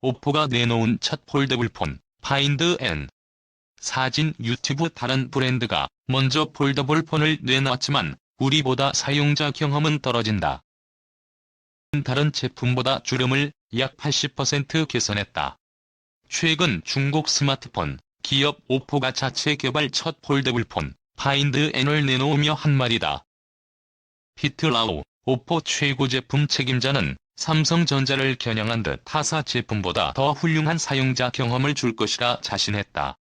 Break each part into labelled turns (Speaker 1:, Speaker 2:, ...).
Speaker 1: 오포가 내놓은 첫 폴더블폰, 파인드 N. 사진 유튜브 다른 브랜드가 먼저 폴더블폰을 내놨지만 우리보다 사용자 경험은 떨어진다. 다른 제품보다 주름을 약 80% 개선했다. 최근 중국 스마트폰 기업 오포가 자체 개발 첫 폴더블폰, 파인드 N을 내놓으며 한 말이다. 피트 라오, 오포 최고 제품 책임자는 삼성전자를 겨냥한 듯 타사 제품보다 더 훌륭한 사용자 경험을 줄 것이라 자신했다.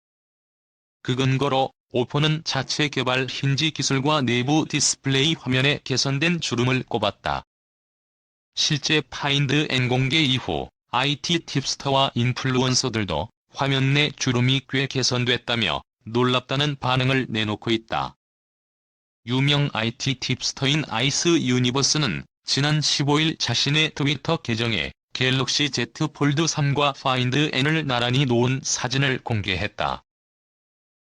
Speaker 1: 그 근거로 오포는 자체 개발 힌지 기술과 내부 디스플레이 화면에 개선된 주름을 꼽았다. 실제 파인드 N 공개 이후 IT 팁스터와 인플루언서들도 화면 내 주름이 꽤 개선됐다며 놀랍다는 반응을 내놓고 있다. 유명 IT 팁스터인 아이스 유니버스는 지난 15일 자신의 트위터 계정에 갤럭시 Z 폴드 3과 파인드 N을 나란히 놓은 사진을 공개했다.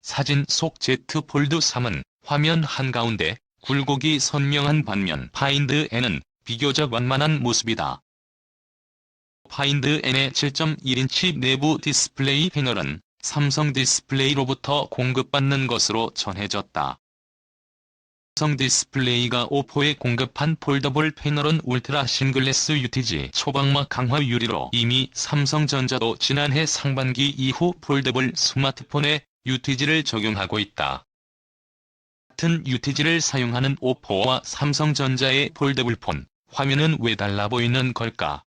Speaker 1: 사진 속 Z 폴드 3은 화면 한가운데 굴곡이 선명한 반면 파인드 N은 비교적 완만한 모습이다. 파인드 N의 7.1인치 내부 디스플레이 패널은 삼성 디스플레이로부터 공급받는 것으로 전해졌다. 삼성 디스플레이가 오포에 공급한 폴더블 패널은 울트라 싱글래스 UTG 초광막 강화 유리로 이미 삼성전자도 지난해 상반기 이후 폴더블 스마트폰에 UTG를 적용하고 있다. 같은 UTG를 사용하는 오포와 삼성전자의 폴더블폰, 화면은 왜 달라 보이는 걸까?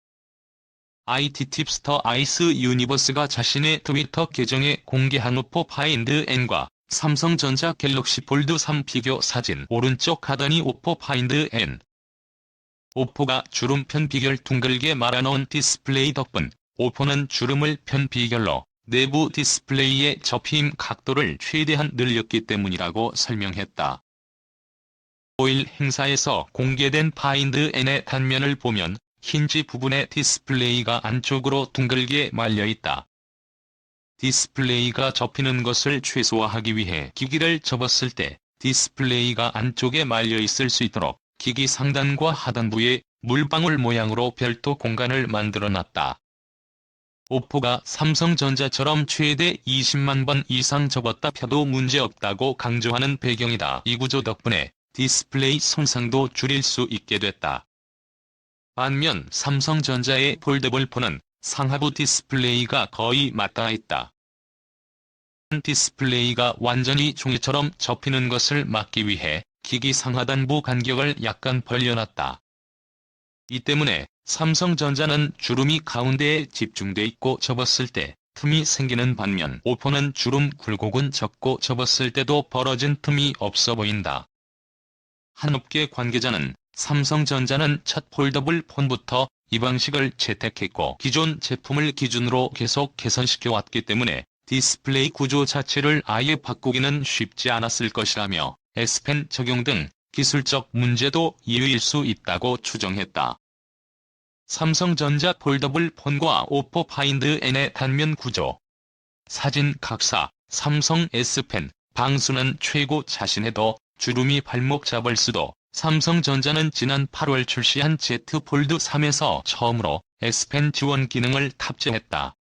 Speaker 1: IT 팁스터 아이스 유니버스가 자신의 트위터 계정에 공개한 오포 파인드 N과 삼성전자 갤럭시 폴드 3 비교 사진 오른쪽 하단이 오포 파인드 N. 오포가 주름 편 비결 둥글게 말아놓은 디스플레이 덕분 오포는 주름을 편 비결로 내부 디스플레이의 접힘 각도를 최대한 늘렸기 때문이라고 설명했다. 5일 행사에서 공개된 파인드 N의 단면을 보면 힌지 부분의 디스플레이가 안쪽으로 둥글게 말려있다. 디스플레이가 접히는 것을 최소화하기 위해 기기를 접었을 때 디스플레이가 안쪽에 말려있을 수 있도록 기기 상단과 하단부에 물방울 모양으로 별도 공간을 만들어놨다. 오포가 삼성전자처럼 최대 20만 번 이상 접었다 펴도 문제없다고 강조하는 배경이다. 이 구조 덕분에 디스플레이 손상도 줄일 수 있게 됐다. 반면 삼성전자의 폴더블폰은 상하부 디스플레이가 거의 맞닿아 있다. 디스플레이가 완전히 종이처럼 접히는 것을 막기 위해 기기 상하단부 간격을 약간 벌려놨다. 이 때문에 삼성전자는 주름이 가운데에 집중돼 있고 접었을 때 틈이 생기는 반면 오포는 주름 굴곡은 적고 접었을 때도 벌어진 틈이 없어 보인다. 한 업계 관계자는 삼성전자는 첫 폴더블 폰부터 이 방식을 채택했고 기존 제품을 기준으로 계속 개선시켜 왔기 때문에 디스플레이 구조 자체를 아예 바꾸기는 쉽지 않았을 것이라며 S펜 적용 등 기술적 문제도 이유일 수 있다고 추정했다. 삼성전자 폴더블 폰과 오포 파인드 N의 단면 구조. 사진 각사, 삼성 S펜, 방수는 최고 자신해도 주름이 발목 잡을 수도. 삼성전자는 지난 8월 출시한 Z 폴드 3에서 처음으로 S펜 지원 기능을 탑재했다.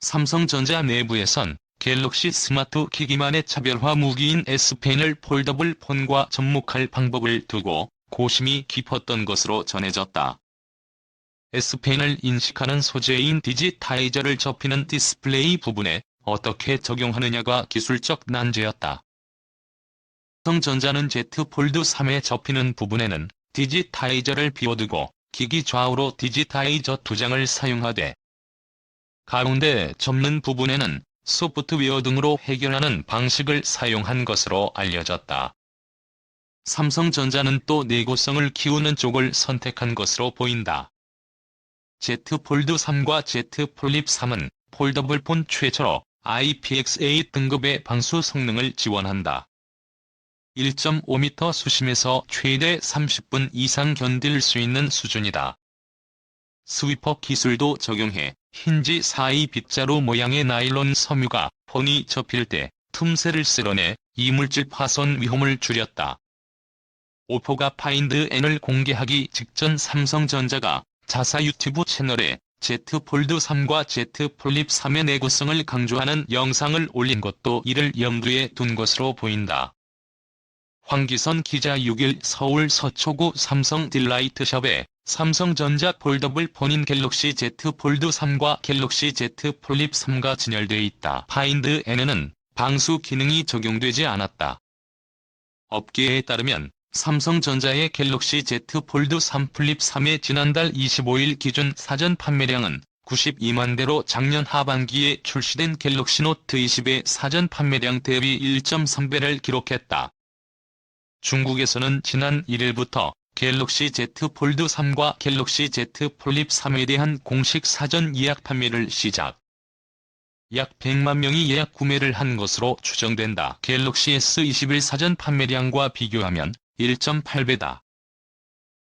Speaker 1: 삼성전자 내부에선 갤럭시 스마트 기기만의 차별화 무기인 S펜을 폴더블 폰과 접목할 방법을 두고 고심이 깊었던 것으로 전해졌다. S펜을 인식하는 소재인 디지타이저를 접히는 디스플레이 부분에 어떻게 적용하느냐가 기술적 난제였다. 삼성전자는 Z 폴드 3에 접히는 부분에는 디지타이저를 비워두고 기기 좌우로 디지타이저 2장을 사용하되 가운데 접는 부분에는 소프트웨어 등으로 해결하는 방식을 사용한 것으로 알려졌다. 삼성전자는 또 내구성을 키우는 쪽을 선택한 것으로 보인다. Z 폴드 3과 Z 플립 3은 폴더블폰 최초로 IPX8 등급의 방수 성능을 지원한다. 1.5m 수심에서 최대 30분 이상 견딜 수 있는 수준이다. 스위퍼 기술도 적용해 힌지 사이 빗자루 모양의 나일론 섬유가 폰이 접힐 때 틈새를 쓸어내 이물질 파손 위험을 줄였다. 오포가 파인드 N을 공개하기 직전 삼성전자가 자사 유튜브 채널에 Z 폴드 3과 Z 플립 3의 내구성을 강조하는 영상을 올린 것도 이를 염두에 둔 것으로 보인다. 황기선 기자 6일 서울 서초구 삼성 딜라이트숍에 삼성전자 폴더블 폰인 갤럭시 Z 폴드 3과 갤럭시 Z 플립 3가 진열돼 있다. 파인드 N에는 방수 기능이 적용되지 않았다. 업계에 따르면 삼성전자의 갤럭시 Z 폴드 3 플립 3의 지난달 25일 기준 사전 판매량은 92만 대로 작년 하반기에 출시된 갤럭시 노트 20의 사전 판매량 대비 1.3배를 기록했다. 중국에서는 지난 1일부터 갤럭시 Z 폴드 3과 갤럭시 Z 플립 3에 대한 공식 사전 예약 판매를 시작. 약 100만 명이 예약 구매를 한 것으로 추정된다. 갤럭시 S21 사전 판매량과 비교하면 1.8배다.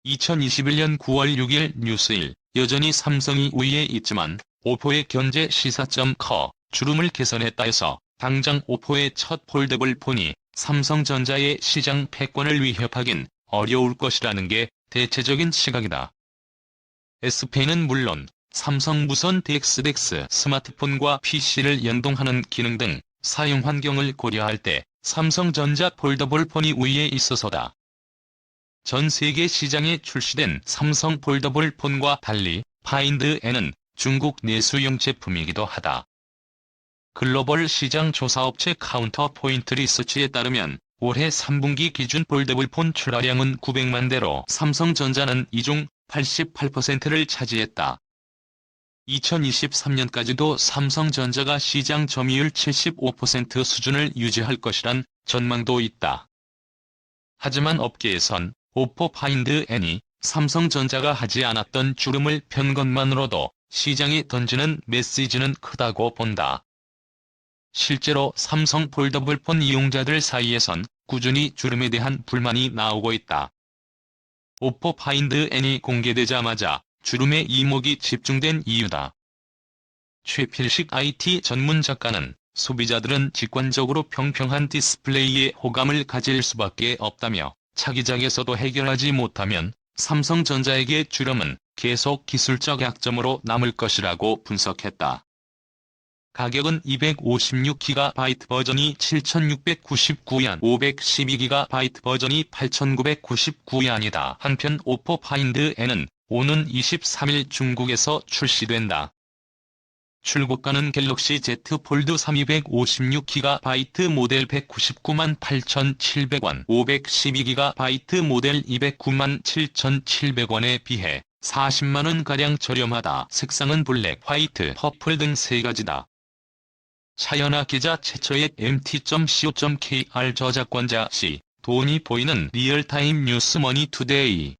Speaker 1: 2021년 9월 6일 뉴스일 여전히 삼성이 우위에 있지만 오포의 견제 시사.co 주름을 개선했다에서 당장 오포의 첫 폴더블 폰이 삼성전자의 시장 패권을 위협하긴 어려울 것이라는 게 대체적인 시각이다. S페이는 물론 삼성 무선 DX 스마트폰과 PC를 연동하는 기능 등 사용 환경을 고려할 때 삼성전자 폴더블 폰이 우위에 있어서다. 전 세계 시장에 출시된 삼성 폴더블 폰과 달리 파인드 N은 중국 내수용 제품이기도 하다. 글로벌 시장 조사업체 카운터 포인트 리서치에 따르면 올해 3분기 기준 폴더블 폰 출하량은 900만 대로 삼성전자는 이 중 88%를 차지했다. 2023년까지도 삼성전자가 시장 점유율 75% 수준을 유지할 것이란 전망도 있다. 하지만 업계에선 오포 파인드 N이 삼성전자가 하지 않았던 주름을 편 것만으로도 시장에 던지는 메시지는 크다고 본다. 실제로 삼성 폴더블 폰 이용자들 사이에선 꾸준히 주름에 대한 불만이 나오고 있다. 오포 파인드 N이 공개되자마자 주름에 이목이 집중된 이유다. 최필식 IT 전문 작가는 소비자들은 직관적으로 평평한 디스플레이에 호감을 가질 수밖에 없다며 차기작에서도 해결하지 못하면 삼성전자에게 주름은 계속 기술적 약점으로 남을 것이라고 분석했다. 가격은 256GB 버전이 7,699엔, 512GB 버전이 8,999엔이다. 한편 오포 파인드 N은 오는 23일 중국에서 출시된다. 출고가는 갤럭시 Z 폴드 3 256GB 모델 199만 8,700원, 512GB 모델 209만 7,700원에 비해 40만원가량 저렴하다. 색상은 블랙, 화이트, 퍼플 등 3가지다. 차연아 기자 최초의 mt.co.kr 저작권자 씨, 돈이 보이는 리얼타임 뉴스 머니 투데이.